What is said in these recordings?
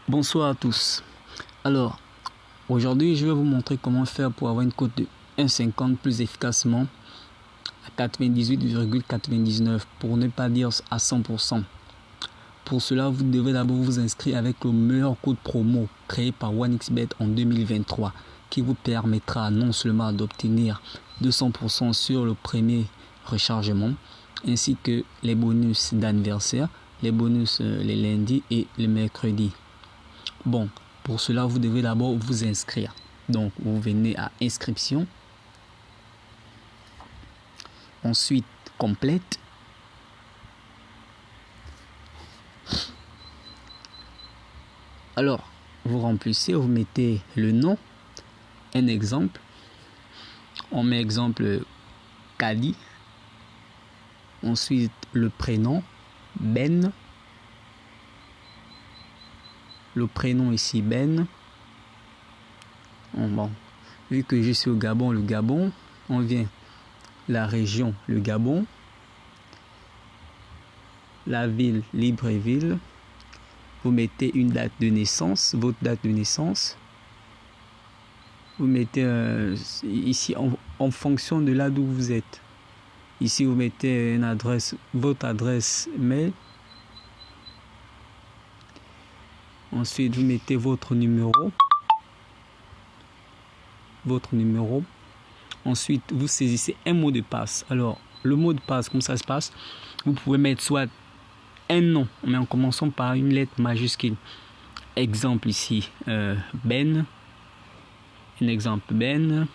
Bonsoir à tous. Alors, aujourd'hui, je vais vous montrer comment faire pour avoir une cote de 1,50 plus efficacement à 98,99 pour ne pas dire à 100%. Pour cela, vous devez d'abord vous inscrire avec le meilleur code promo créé par OneXBet en 2023 qui vous permettra non seulement d'obtenir 200% sur le premier rechargement ainsi que les bonus d'anniversaire, les bonus les lundis et les mercredis. Bon, pour cela, vous devez d'abord vous inscrire. Donc, vous venez à inscription. Ensuite, complète. Alors, vous remplissez, vous mettez le nom, un exemple. On met exemple Kali. Ensuite, le prénom, Ben. Le prénom ici, Ben. Bon, vu que je suis au Gabon, le Gabon, on vient la région, le Gabon. La ville, Libreville. Vous mettez une date de naissance, votre date de naissance. Vous mettez ici en fonction de là d'où vous êtes. Ici, vous mettez une adresse, votre adresse mail. Ensuite, vous mettez votre numéro. Ensuite, vous saisissez un mot de passe. Alors, le mot de passe, comment ça se passe? Vous pouvez mettre soit un nom, mais en commençant par une lettre majuscule. Exemple ici, Ben. Un exemple, Ben.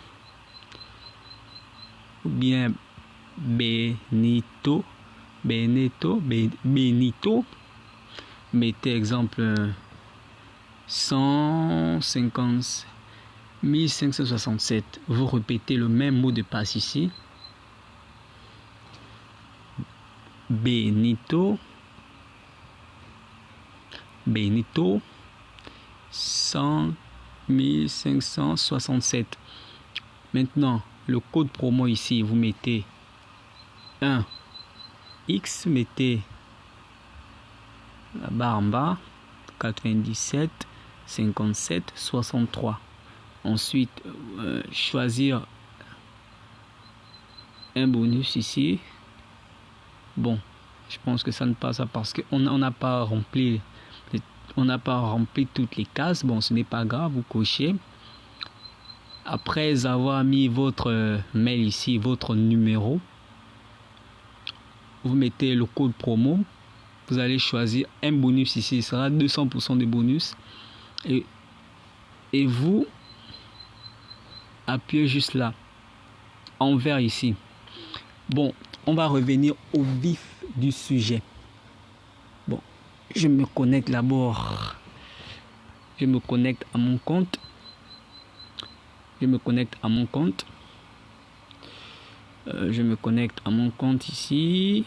Ou bien Benito. Mettez exemple 150 1567. Vous répétez le même mot de passe ici. Benito 100 1567. Maintenant, le code promo ici, vous mettez 1X, mettez la barre en bas, 97 57 63. Ensuite, choisir un bonus ici. Bon, je pense que ça ne passe pas parce qu'on n'a pas rempli toutes les cases. Bon, ce n'est pas grave, vous cochez. Après avoir mis votre mail ici, votre numéro, vous mettez le code promo. Vous allez choisir un bonus ici, ce sera 200% de bonus. Et vous appuyez juste là, en vert ici. Bon, on va revenir au vif du sujet. Bon, je me connecte d'abord. Je me connecte à mon compte. Je me connecte à mon compte ici.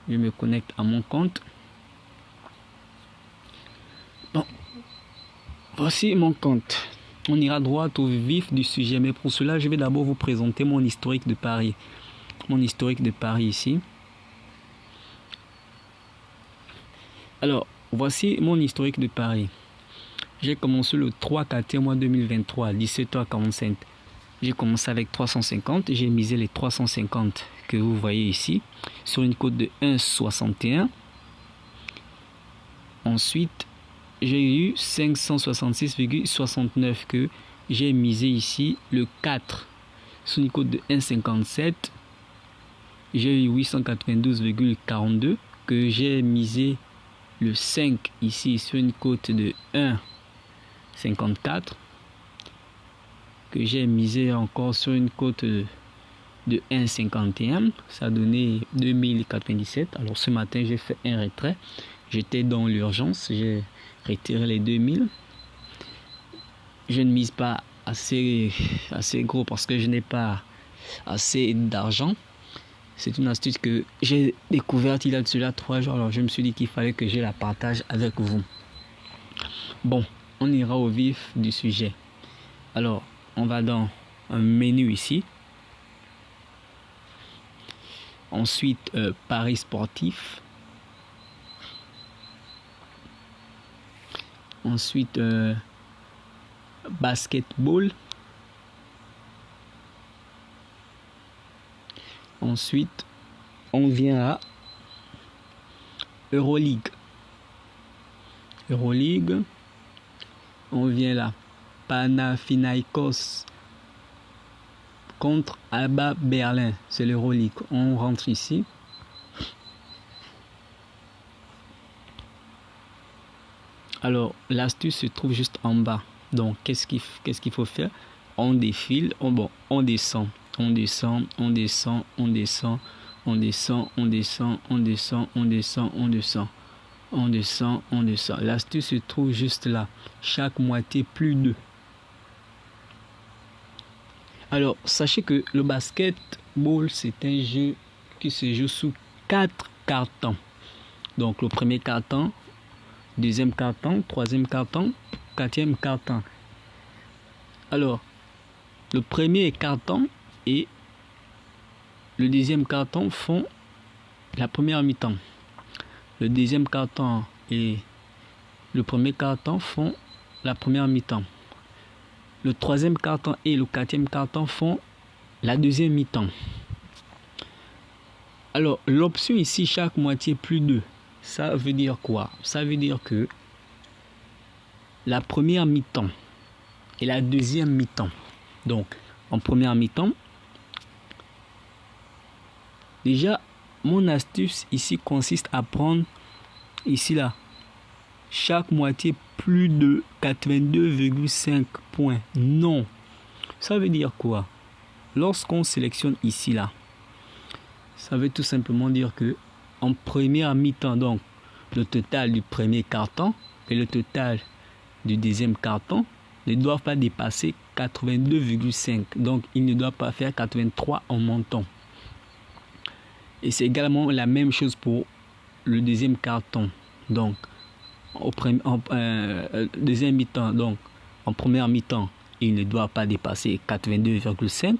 Je me connecte à mon compte. Bon, voici mon compte. On ira droit au vif du sujet, mais pour cela, je vais d'abord vous présenter mon historique de Paris. Mon historique de Paris ici. Alors, voici mon historique de Paris. J'ai commencé le 3/4 mois 2023 à 17h45. J'ai commencé avec 350. J'ai misé les 350 que vous voyez ici sur une cote de 1,61. Ensuite, j'ai eu 566,69 que j'ai misé ici le 4 sur une cote de 1,57. J'ai eu 892,42 que j'ai misé le 5 ici sur une cote de 1,54 que j'ai misé encore sur une cote de 1,51. Ça a donné 2097. Alors ce matin j'ai fait un retrait. J'étais dans l'urgence. J'ai retiré les 2000. Je ne mise pas assez gros parce que je n'ai pas assez d'argent. C'est une astuce que j'ai découverte il y a de cela 3 jours. Alors je me suis dit qu'il fallait que je la partage avec vous. Bon, on ira au vif du sujet. Alors, on va dans un menu ici. Ensuite, Paris sportif. Ensuite, basketball. Ensuite, on vient à Euroleague. Euroleague. On vient là. Panathinaikos contre Alba Berlin. C'est l'Euroleague. On rentre ici. Alors, l'astuce se trouve juste en bas. Donc, qu'est-ce qu'il faut faire? On défile. On descend. On descend, on descend, on descend, on descend, on descend, on descend, on descend, on descend, on descend, on descend. L'astuce se trouve juste là. Chaque moitié plus 2. Alors, sachez que le basketball, c'est un jeu qui se joue sous 4 cartons. Donc, le premier carton, deuxième carton, troisième carton, quatrième carton. Alors, le premier carton et le deuxième carton font la première mi-temps. Le deuxième carton et le premier carton font la première mi-temps. Le troisième carton et le quatrième carton font la deuxième mi-temps. Alors, l'option ici, chaque moitié plus 2. Ça veut dire quoi? Ça veut dire que la première mi-temps et la deuxième mi-temps. Donc, en première mi-temps, déjà, mon astuce ici consiste à prendre ici là, chaque moitié plus de 82,5 points. Non. Ça veut dire quoi? Lorsqu'on sélectionne ici là, ça veut tout simplement dire que en première mi-temps, donc le total du premier carton et le total du deuxième carton ne doivent pas dépasser 82,5. Donc, il ne doit pas faire 83 en montant. Et c'est également la même chose pour le deuxième carton. Donc, deuxième mi-temps, donc en première mi-temps, il ne doit pas dépasser 82,5.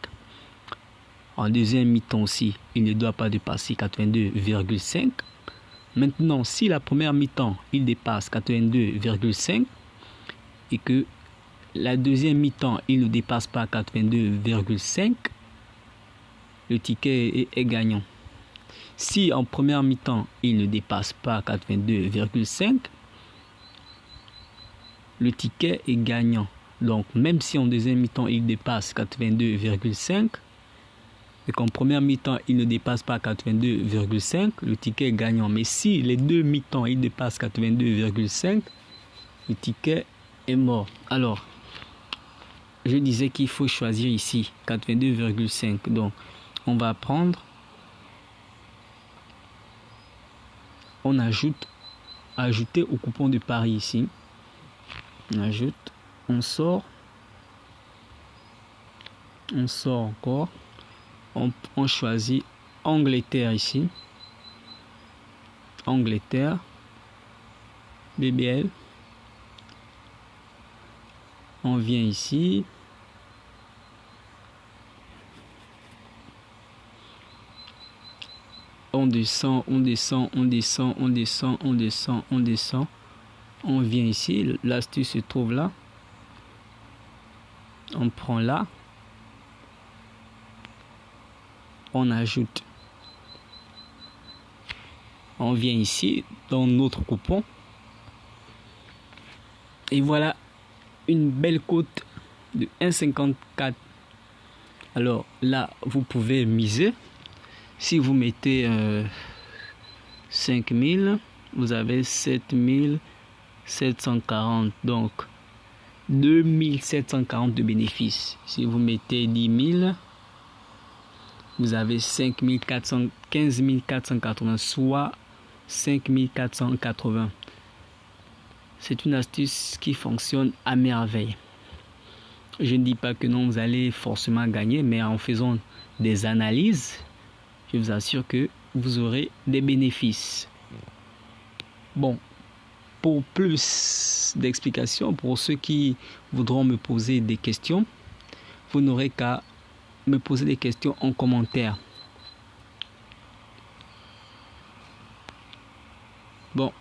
En deuxième mi-temps aussi, il ne doit pas dépasser 82,5. Maintenant, si la première mi-temps, il dépasse 82,5 et que la deuxième mi-temps, il ne dépasse pas 82,5, le ticket est gagnant. Si en première mi-temps, il ne dépasse pas 82,5, le ticket est gagnant. Donc, même si en deuxième mi-temps, il dépasse 82,5 et qu'en première mi-temps, il ne dépasse pas 82,5, le ticket est gagnant. Mais si les deux mi-temps, il dépasse 82,5, le ticket est mort. Alors, je disais qu'il faut choisir ici 82,5. Donc, on va prendre, on ajouter au coupon de Paris ici. On ajoute, on sort encore. On choisit Angleterre ici. Angleterre. BBL. On vient ici. On descend, on descend, on descend, on descend, on descend, on descend. On vient ici. L'astuce se trouve là. On prend là. On ajoute. On vient ici dans notre coupon. Et voilà une belle cote de 1,54. Alors là, vous pouvez miser. Si vous mettez 5000, vous avez 7740. Donc 2740 de bénéfices. Si vous mettez 10 000, vous avez 15 480, soit 5480. C'est une astuce qui fonctionne à merveille. Je ne dis pas que non, vous allez forcément gagner, mais en faisant des analyses, je vous assure que vous aurez des bénéfices. Bon, pour plus d'explications, pour ceux qui voudront me poser des questions, vous n'aurez qu'à me poser des questions en commentaire. Bon,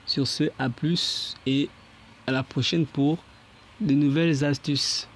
sur ce, à plus et à la prochaine pour de nouvelles astuces.